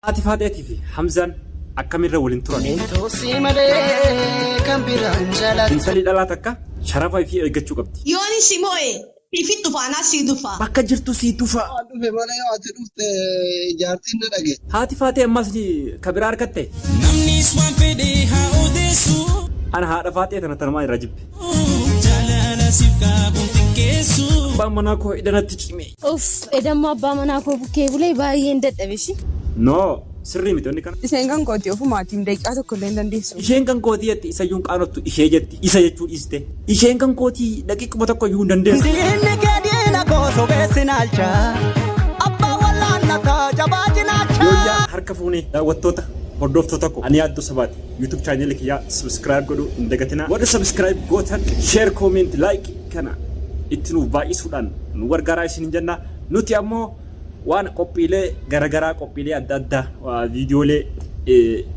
Ati Faaxeetii fi Hamzaan akkamirra waliin turan? Intalli dhalaa takka sharafa fi eeggachuu qabdi. Yooni si moo'e ifit tufaanaa sii tufa. Bakka jirtu sii tufa. Dhufe malee ati dhufte jaartiin na dhage. Haati Faaxee ammas kabiraa harkatte. Namni iswaan fedhee haa odeessu. Ana haadha Faaxee tana tanumaa irra jibbe. Jaalala siif qaabuun xiqqeessu. Abbaan manaa koo idanatti cime. Uff, edamma abbaa manaa koo bukkee bulee baay'een dadhabeshi. No, sirrii miti onni kana. Isheen kan kooti ofumaatiin daqiiqaa tokko illee hin dandeessu. Isheen kan kootii jetti isa iyyuu qaanottu ishee jetti isa jechuu dhiiste. Isheen kan kootii daqiiquma tokko iyyuu hin dandeessu. Diinni keediina goosoo beesinaalcha. Abbaa wallaannataa jabaa jinaacha. Yooyyaa harka fuunee daawwattoota hordoftoota koo ani yaaddoo sabaati YouTube channel kiyyaa subscribe godhuu hin dagatinaa. Warri subscribe gootan share comment like kana itti nu baay'isuudhaan nu gargaaraa isin jenna. Nuti ammoo waan qophiilee garagaraa qophiilee adda addaa viidiyoolee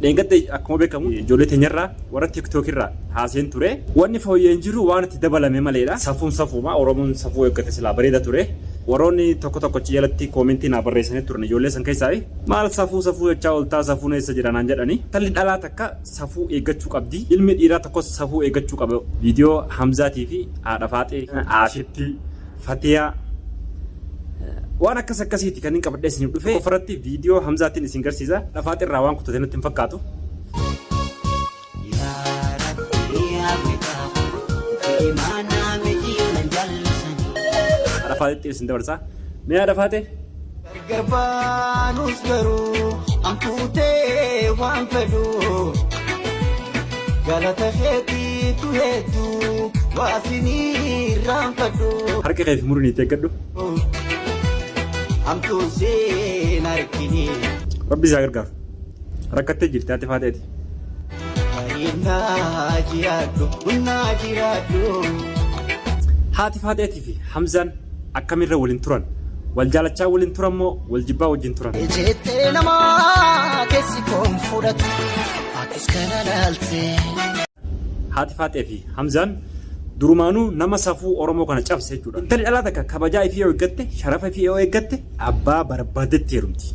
dheengadde akkuma beekamu ijoollee teenyarraa warra TikTok irraa haaseen ture. Wanni fooyyeen jiru waan itti dabalame maleedha. Safuun safuuma Oromoon safuu eeggate silaa bareeda ture. Warroonni tokko tokkochi jalatti koomentii naa barreessanii turan ijoollee san keessaa maal safuu jechaa oltaa safuun eessa jira naan jedhani. Talli dhalaa takka safuu eeggachuu qabdi. Ilmi dhiiraa tokkos safuu eeggachuu qaba. Viidiyoo Hamzaatii fi haadha Faaxee Aashitti Fatiyaa waan akkasiiti kan hin qabadhe isiniif dhufe ofirratti viidiyoo Hamzaatiin isin garsiisa. Faaxee irraa waan kutatee natti hin fakkaatu. Faaxeetti isin dabarsaa. Mee haadha Faaxee? Gargaarbaanus garuu ampuutee waan fedhu galata heetiitu hedduu waasinii raanfadhu. Harka kee fi muruun itti eeggadhu. Amtuuseen harkini. Rabbi isaa gargaaru. Rakkattee jirti haati Faaxeeti. Naa jiraadhu. Haati Faaxeetii fi Hamzaan akkamirra waliin turan? Wal jaalachaa waliin turan moo wal jibbaa wajjin turan? Jettee namaa keessi koon fudhatu atis kana laalte. Haati Faaxee fi Hamzaan durumaanuu nama safuu Oromoo kana cabse jechuudha. Intalli dhalaa takka kabajaa ifii yoo eeggatte sharafa ifii yoo eeggatte abbaa barbaadetti heerumti.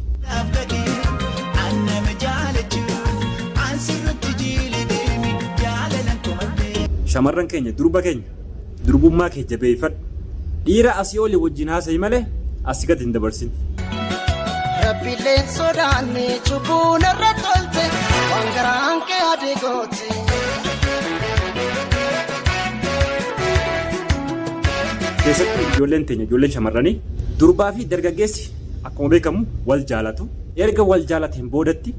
Shamarran keenya durba keenya durbummaa kee jabeeffadhu. Dhiira asii olii wajjin haasa'i malee asii gadi hin dabarsin. Rabbileen sodaanne cubbuun irra tolte waan garaan kee adii goote. Keessattuu ijoolleen teenya ijoolleen shamarranii durbaa fi dargaggeessi akkuma beekamu wal jaalatu. Erga wal jaalateen boodatti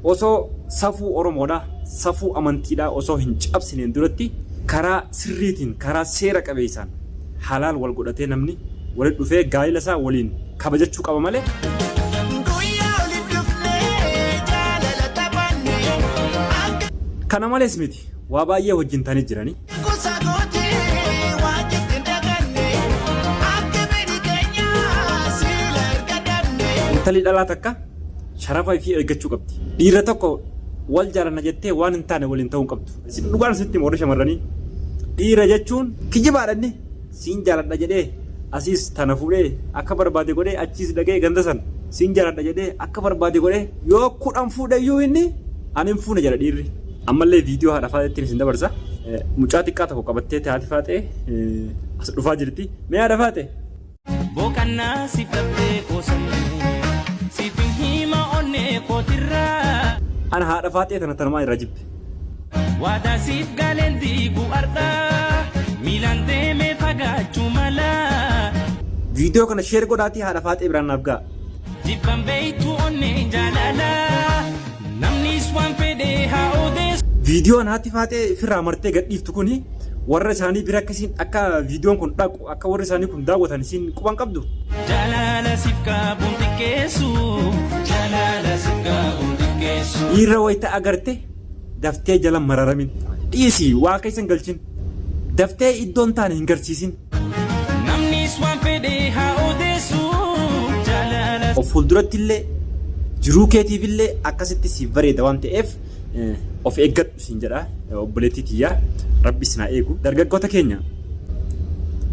osoo safuu Oromoodhaa safuu amantiidhaa osoo hin cabsineen duratti karaa sirriitiin karaa seera qabeessaan halaal wal godhatee namni walitti dhufee gaa'ila isaa waliin kabajachuu qaba malee. Kana malees miti waa baay'ee wajjin ta'anii jiranii. Intalli dhalaa takka sharafa ifii eeggachuu qabdi. Dhiira tokko wal jaalanna jettee waan hin taane waliin ta'uu qabdu. Dhugaan sitti warra shamarranii dhiira jechuun kijibaadhanne siin jaaladha jedhee asiis tana fuudhee akka barbaade godhee achiis dhagee ganda san siin jaaladha jedhee akka barbaade godhee yoo kudhan fuudhe iyyuu inni ani hin fuune jedha dhiirri. Ammallee viidiyoo haadha Faaxeettiin isin dabarsa. Mucaa xiqqaa tokko qabattee haati Faaxee as dhufaa jirti. Mee haadha Faaxee? Boqannaa si flattee qoosannee siif hima onnee kootirraa. Ana haadha Faaxee tana tanumaa irra jibbe. Waadaa siif gaaleen diigu ardhaa miilaan deemee fagaachuu mala. Viidiyoo kana sheer godhaatii haadha Faaxee biraan naaf ga'a. Jibban beeytu onnee jaalala namnis waan fedhee haa odeessu. Viidiyoon haati Faaxee firraa martee gadhiiftu kuni warra isaanii bira akkasiin akka viidiyoon kun dhaqu akka warra isaanii kun daawwatan isiin quban qabdu. Jaalala siif qaabuun xiqqeessu. Jaalala siif qaabuun xiqqeessu. Dhiirra wayita agarte daftee jala mararamin. Dhiisii waa keessan galchin. Daftee iddoon taane hin garsiisin. Namnis waan fedhee haa odeessu. Jaalala. Of fuulduratti illee jiruu keetiif illee akkasitti siif bareeda waan ta'eef of eeggadhu siin jedha obboleettii kiyyaa rabbi sinaa eegu. Dargaggoota keenya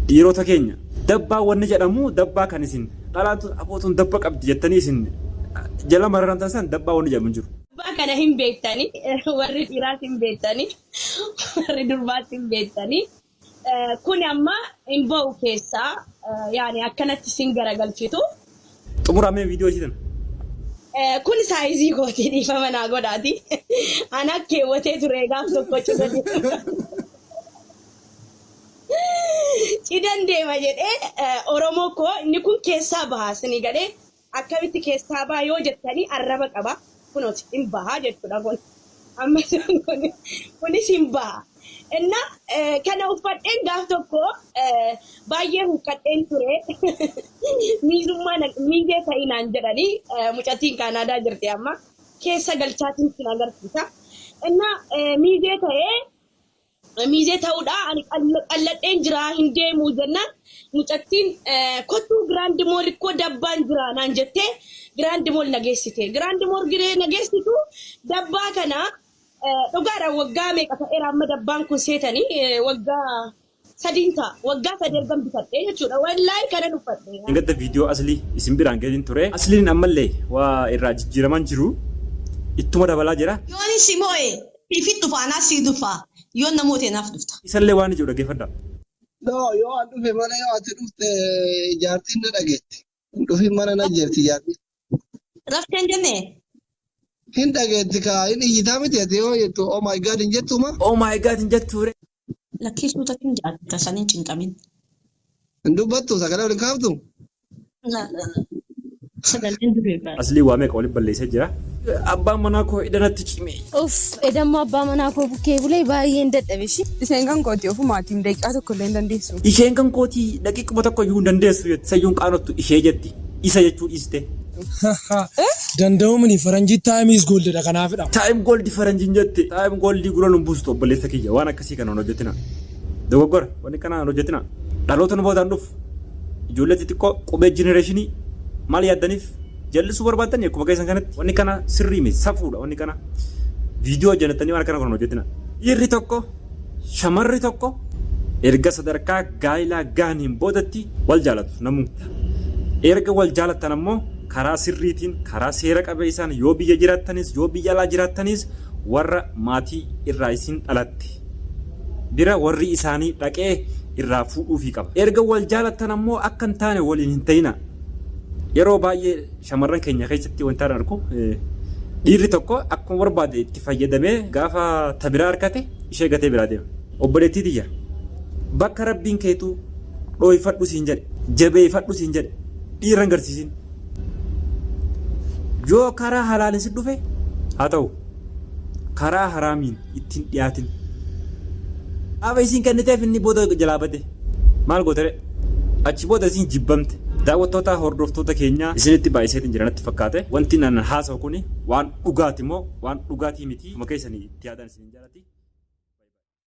dhiirota keenya dabbaa wanni jedhamu dabbaa kan isin dhalaatu abootuun dabba qabdi jettanii isin jala marran taasisan dabbaa wanni jedhamu hin jiru. Abbaa kana hin beektani, warri dhiiraas hin beektani, warri durbaas hin beektani. Kun amma hin ba'u keessaa yaani akkanatti sin garagalchitu. Xumuramee viidiyoo ishiitan. Kun saayizii kootii dhiifama naa godhaati. Ana keewwatee ture gaaf tokko cimate. Cidan deema jedhee Oromoo koo inni kun keessaa bahaa isinii gadhee akkamitti keessaa bahaa yoo jettanii arraba qaba. Kunooti hin bahaa jechuudha kun. Amma kunis hin bahaa. Inna kana uffadheen gaaf tokko baay'ee huqqadheen ture. Miizee ta'inaan jedhanii mucattiin Kaanaadaa jirti amma keessa galchaatiin sin agarsiisa. Inna miizee ta'uudha ani qalladheen jira hin deemuu jennaan mucattiin kottuu Grand Mall koo dabbaan jira naan jettee Grand Mall nageessite. Grand Mall nageessitu dabbaa kana dhugaadhaan waggaa meeqa ta'eera amma dabbaan kun seetanii waggaa sadiin ta'a. Waggaa sadii ergan bitadhee jechuudha. Wallaahi kana uffadhee. Ingata viidiyoo aslii isin biraan gadiin ture. Asliin ammallee waa irraa jijjiiraman jiru. Ittuma dabalaa jira. Yooni si moo'e fiifit dhufa anaa sii dhufa. Yoo namoota naaf dhufta. Isallee waan ijoo dhaggeeffadha. Yoo an dhufe mana yoo ati dhufte jaartiin na dhageetti. Dhufin mana na jirti jaartiin. Rafteen jennee? Hin dhageetti kaa hin iyyitaa miti ati yoo jettu oh my god hin jettuma. Oh my god hin jetture. Lakkiisuu takkin jaalata saniin cinqamin. Hin dubbattu sagalee waliin kaaftu. Sagaleen duree baay'ee. Aslii waa meeqa waliin balleessee jira. Abbaan manaa koo idanatti cime. Uff edammoo abbaa manaa koo bukkee bulee baay'een dadhabe shi. Isheen kan kooti ofumaatiin daqiiqaa tokko illee hin dandeessu. Isheen kan kootii daqiiquma tokko iyyuu hin dandeessu jetti. Sayyuun qaanottu ishee jetti. Isa jechuu dhiiste. Danda'umni faranjii taayimis gooldidha kanaafidha. Taayim gooldi faranjiin jette. Taayim gooldi gurra nu buustu obboleessa kiyya waan akkasii kana hojjetina. Dogoggora wanni kana hojjetina. Dhaloota nu bootaan dhufu. Ijoollee xixiqqoo qubee jenereeshinii maal yaaddaniif jallisuu barbaadanii akkuma keessan kanatti wanni kana sirrii miti safuudha wanni kana viidiyoo hojjetanii waan kana hojjetina. Dhiirri tokko shamarri tokko erga sadarkaa gaa'ilaa gaaniin boodatti wal jaalatu namuu. Erga wal jaalatan ammoo karaa sirriitiin karaa seera qabeessaan yoo biyya jiraattanis yoo biyya alaa jiraattanis warra maatii irraa isin dhalatte bira warri isaanii dhaqee irraa fuudhuufii qaba. Erga wal jaalatan ammoo akka hin taane waliin hin ta'ina. Yeroo baay'ee shamarran keenya keessatti wanti argu dhiirri tokko akkuma barbaade itti fayyadamee gaafa tabiraa argate ishee gatee biraa deema. Obboleettii tiyya bakka rabbiin keetu dhooyfadhu siin jedhe jabeeffadhu siin jedhe dhiirra hin garsiisin. Yoo karaa halaalin si dhufe haa ta'u karaa haraamiin ittiin dhiyaatin. Aafa isiin kenniteef inni booda jalaabate maal gootere achi booda isiin jibbamte. Daawwattoota hordoftoota keenyaa isinitti baay'iseetiin jiranatti fakkaate wanti nan haasa'u kuni waan dhugaati moo waan dhugaatii miti. Kuma keessanii itti yaadan isin jaalatti.